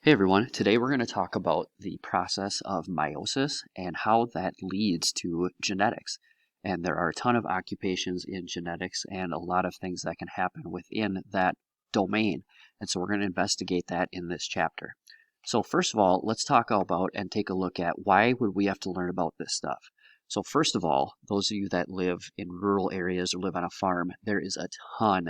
Hey everyone, today we're going to talk about the process of meiosis and how that leads to genetics. And there are a ton of occupations in genetics and a lot of things that can happen within that domain. And so we're going to investigate that in this chapter. So first of all, let's talk about and take a look at why would we have to learn about this stuff. So first of all, those of you that live in rural areas or live on a farm, there is a ton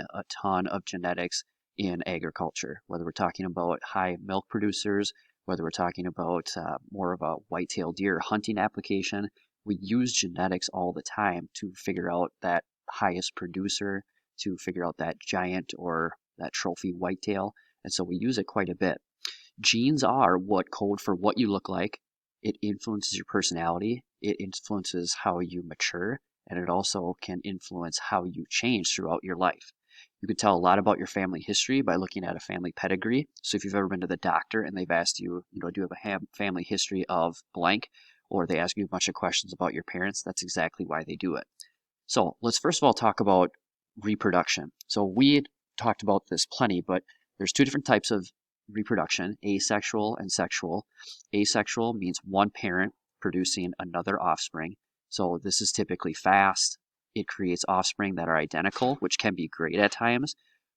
of genetics in agriculture, whether we're talking about high milk producers, whether we're talking about more of a white-tailed deer hunting application. We use genetics all the time to figure out that highest producer, to figure out that giant or that trophy whitetail, and so we use it quite a bit. Genes are what code for what you look like. It influences your personality, it influences how you mature, and it also can influence how you change throughout your life. You can tell a lot about your family history by looking at a family pedigree. So if you've ever been to the doctor and they've asked you, do you have a family history of blank, or they ask you a bunch of questions about your parents, that's exactly why they do it. So let's first of all talk about reproduction. So we talked about this plenty, but there's two different types of reproduction, asexual and sexual. Asexual means one parent producing another offspring. So this is typically fast. It creates offspring that are identical, which can be great at times.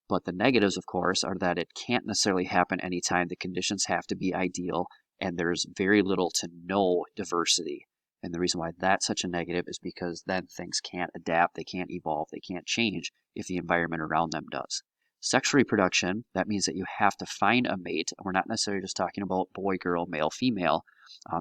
But the negatives, of course, are that it can't necessarily happen anytime. The conditions have to be ideal, and there's very little to no diversity. And the reason why that's such a negative is because then things can't adapt, they can't evolve, they can't change if the environment around them does. Sexual reproduction, that means that you have to find a mate. And we're not necessarily just talking about boy, girl, male, female.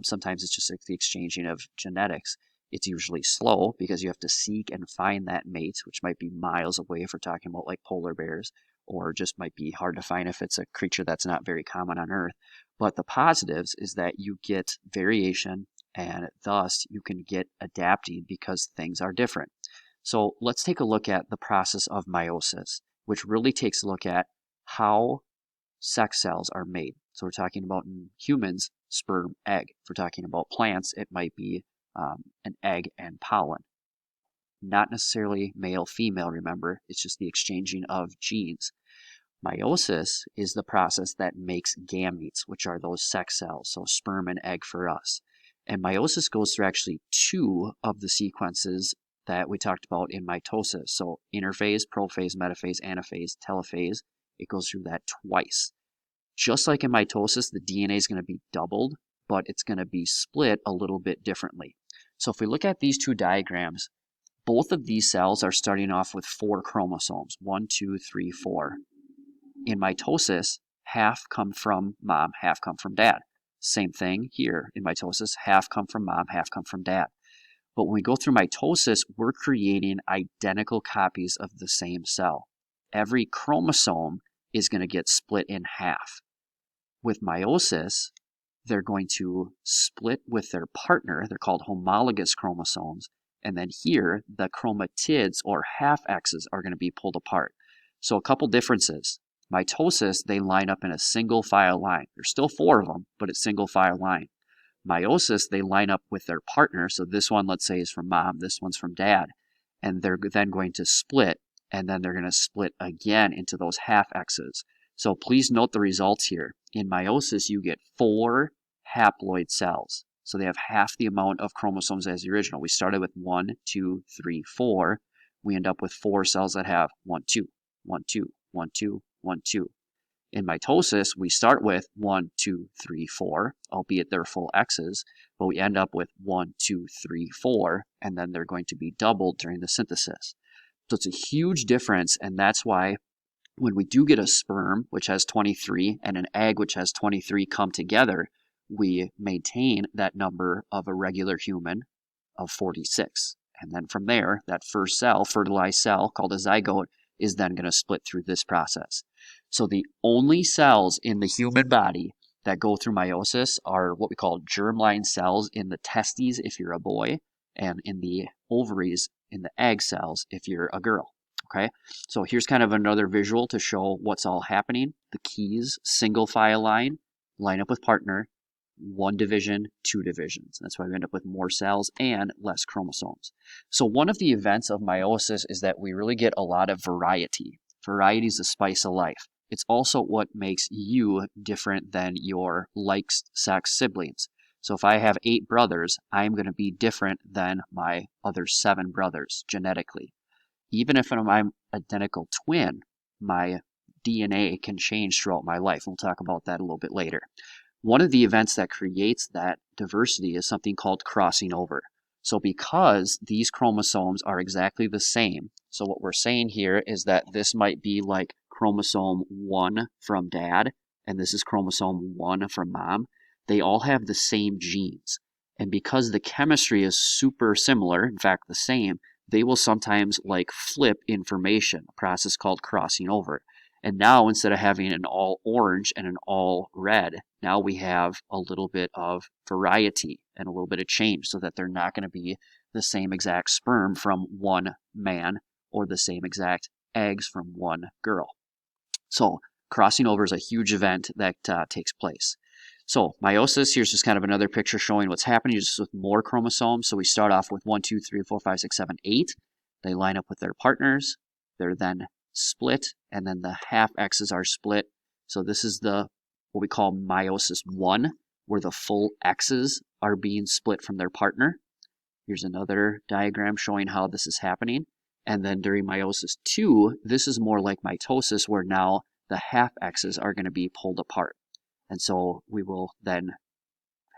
Sometimes it's just like the exchanging of genetics. It's usually slow because you have to seek and find that mate, which might be miles away if we're talking about like polar bears, or just might be hard to find if it's a creature that's not very common on Earth. But the positives is that you get variation, and thus you can get adapting because things are different. So let's take a look at the process of meiosis, which really takes a look at how sex cells are made. So we're talking about in humans, sperm, egg. If we're talking about plants, it might be an egg and pollen. Not necessarily male, female, remember, it's just the exchanging of genes. Meiosis is the process that makes gametes, which are those sex cells, so sperm and egg for us. And meiosis goes through actually two of the sequences that we talked about in mitosis. So interphase, prophase, metaphase, anaphase, telophase, it goes through that twice. Just like in mitosis, the DNA is going to be doubled, but it's going to be split a little bit differently. So if we look at these two diagrams, both of these cells are starting off with 4 chromosomes, 1, 2, 3, 4. In mitosis, half come from mom, half come from dad. Same thing here in mitosis, half come from mom, half come from dad. But when we go through mitosis, we're creating identical copies of the same cell. Every chromosome is going to get split in half. With meiosis, they're going to split with their partner. They're called homologous chromosomes. And then here, the chromatids or half-X's are going to be pulled apart. So a couple differences. Mitosis, they line up in a single file line. There's still 4 of them, but it's single file line. Meiosis, they line up with their partner. So this one, let's say, is from mom. This one's from dad. And they're then going to split. And then they're going to split again into those half-X's. So please note the results here. In meiosis, you get 4 haploid cells. So they have half the amount of chromosomes as the original. We started with 1, 2, 3, 4. We end up with 4 cells that have 1, 2, 1, 2, 1, 2, 1, 2. In mitosis, we start with 1, 2, 3, 4, albeit they're full X's, but we end up with 1, 2, 3, 4, and then they're going to be doubled during the synthesis. So it's a huge difference, and that's why when we do get a sperm, which has 23, and an egg, which has 23, come together, we maintain that number of a regular human of 46. And then from there, that first cell, fertilized cell, called a zygote, is then going to split through this process. So the only cells in the human body that go through meiosis are what we call germline cells in the testes if you're a boy, and in the ovaries, in the egg cells if you're a girl. Okay, so here's kind of another visual to show what's all happening. The keys, single file line up with partner, 1 division, 2 divisions. That's why we end up with more cells and less chromosomes. So one of the events of meiosis is that we really get a lot of variety. Variety is the spice of life. it's also what makes you different than your like-sex siblings. So if I have 8 brothers, I'm going to be different than my other 7 brothers genetically. Even if I'm identical twin, my DNA can change throughout my life. We'll talk about that a little bit later. One of the events that creates that diversity is something called crossing over. So because these chromosomes are exactly the same, so what we're saying here is that this might be like chromosome 1 from dad, and this is chromosome 1 from mom. They all have the same genes. And because the chemistry is super similar, in fact the same, they will sometimes like flip information, a process called crossing over. And now instead of having an all orange and an all red, now we have a little bit of variety and a little bit of change so that they're not going to be the same exact sperm from one man or the same exact eggs from one girl. So crossing over is a huge event that takes place. So meiosis, here's just kind of another picture showing what's happening just with more chromosomes. So we start off with 1, 2, 3, 4, 5, 6, 7, 8. They line up with their partners. They're then split, and then the half X's are split. So this is what we call meiosis 1, where the full X's are being split from their partner. Here's another diagram showing how this is happening. And then during meiosis 2, this is more like mitosis, where now the half X's are going to be pulled apart. And so we will then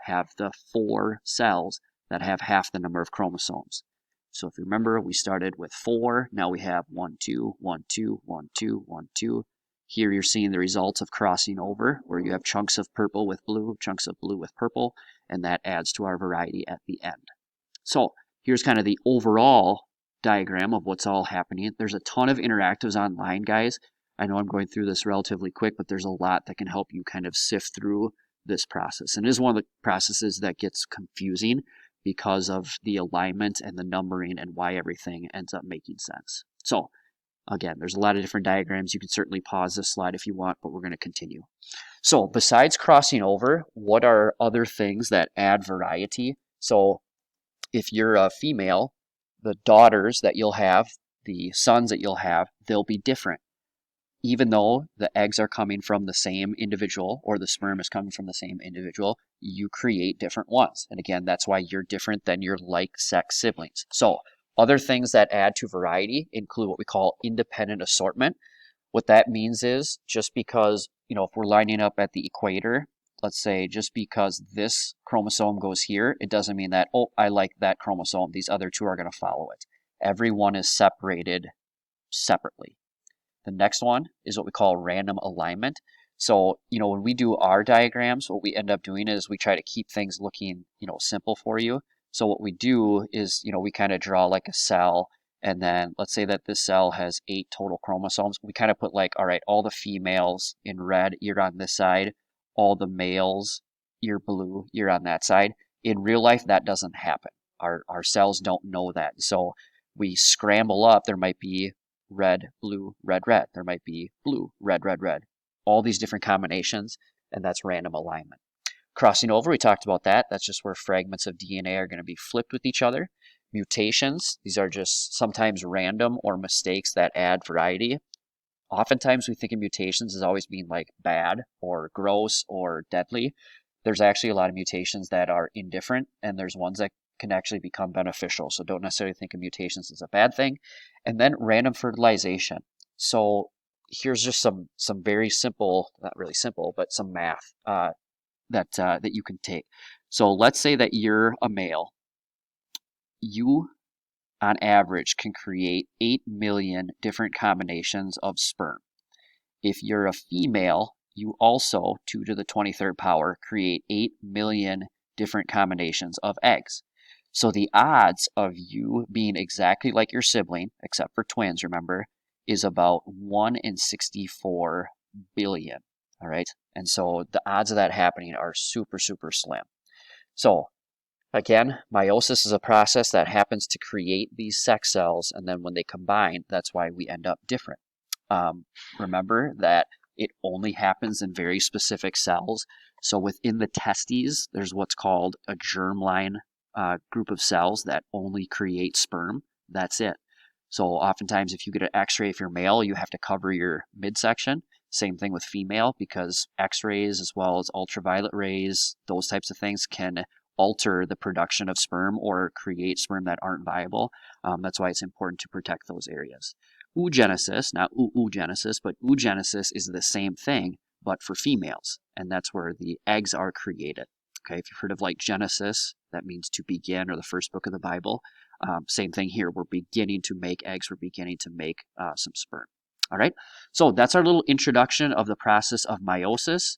have the 4 cells that have half the number of chromosomes. So if you remember, we started with 4. Now we have 1, 2, 1, 2, 1, 2, 1, 2. Here you're seeing the results of crossing over, where you have chunks of purple with blue, chunks of blue with purple, and that adds to our variety at the end. So here's kind of the overall diagram of what's all happening. There's a ton of interactives online, guys. I know I'm going through this relatively quick, but there's a lot that can help you kind of sift through this process. And it is one of the processes that gets confusing because of the alignment and the numbering and why everything ends up making sense. So again, there's a lot of different diagrams. You can certainly pause this slide if you want, but we're going to continue. So besides crossing over, what are other things that add variety? So if you're a female, the daughters that you'll have, the sons that you'll have, they'll be different. Even though the eggs are coming from the same individual or the sperm is coming from the same individual, you create different ones. And again, that's why you're different than your like-sex siblings. So other things that add to variety include what we call independent assortment. What that means is just because, if we're lining up at the equator, let's say just because this chromosome goes here, it doesn't mean that, oh, I like that chromosome, these other 2 are going to follow it. Every one is separated separately. The next one is what we call random alignment. So, when we do our diagrams, what we end up doing is we try to keep things looking, simple for you. So what we do is, we kind of draw like a cell, and then let's say that this cell has 8 total chromosomes. We kind of put like, all right, all the females in red, you're on this side. All the males, you're blue, you're on that side. In real life, that doesn't happen. Our cells don't know that. So we scramble up. There might be red, blue, red, red. There might be blue, red, red, red. All these different combinations, and that's random alignment. Crossing over, we talked about that. That's just where fragments of DNA are going to be flipped with each other. Mutations, these are just sometimes random or mistakes that add variety. Oftentimes we think of mutations as always being like bad or gross or deadly. There's actually a lot of mutations that are indifferent, and there's ones that can actually become beneficial. So don't necessarily think of mutations as a bad thing. And then random fertilization. So here's just some very simple, not really simple, but some math that you can take. So let's say that you're a male. You, on average, can create 8 million different combinations of sperm. If you're a female, you also, 2 to the 23rd power, create 8 million different combinations of eggs. So the odds of you being exactly like your sibling, except for twins, remember, is about 1 in 64 billion. All right. And so the odds of that happening are super, super slim. So again, meiosis is a process that happens to create these sex cells. And then when they combine, that's why we end up different. Remember that it only happens in very specific cells. So within the testes, there's what's called a germline group of cells that only create sperm. That's it. So oftentimes if you get an x-ray if you're male, you have to cover your midsection. Same thing with female, because X-rays as well as ultraviolet rays, those types of things can alter the production of sperm or create sperm that aren't viable. That's why it's important to protect those areas. Oogenesis, not oogenesis, but oogenesis is the same thing, but for females, and that's where the eggs are created. Okay, if you've heard of like Genesis, that means to begin, or the first book of the Bible. Same thing here. We're beginning to make eggs. We're beginning to make some sperm. All right, so that's our little introduction of the process of meiosis.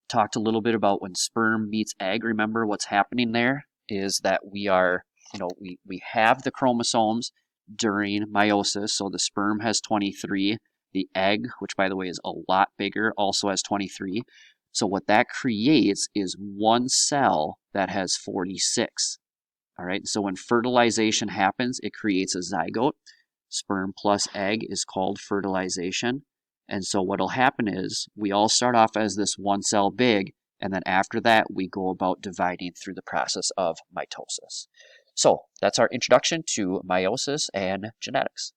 Talked a little bit about when sperm meets egg. Remember, what's happening there is that we are, we have the chromosomes during meiosis. So the sperm has 23. The egg, which by the way is a lot bigger, also has 23. So what that creates is one cell that has 46. All right, so when fertilization happens, it creates a zygote. Sperm plus egg is called fertilization. And so what'll happen is we all start off as this one cell big, and then after that we go about dividing through the process of mitosis. So that's our introduction to meiosis and genetics.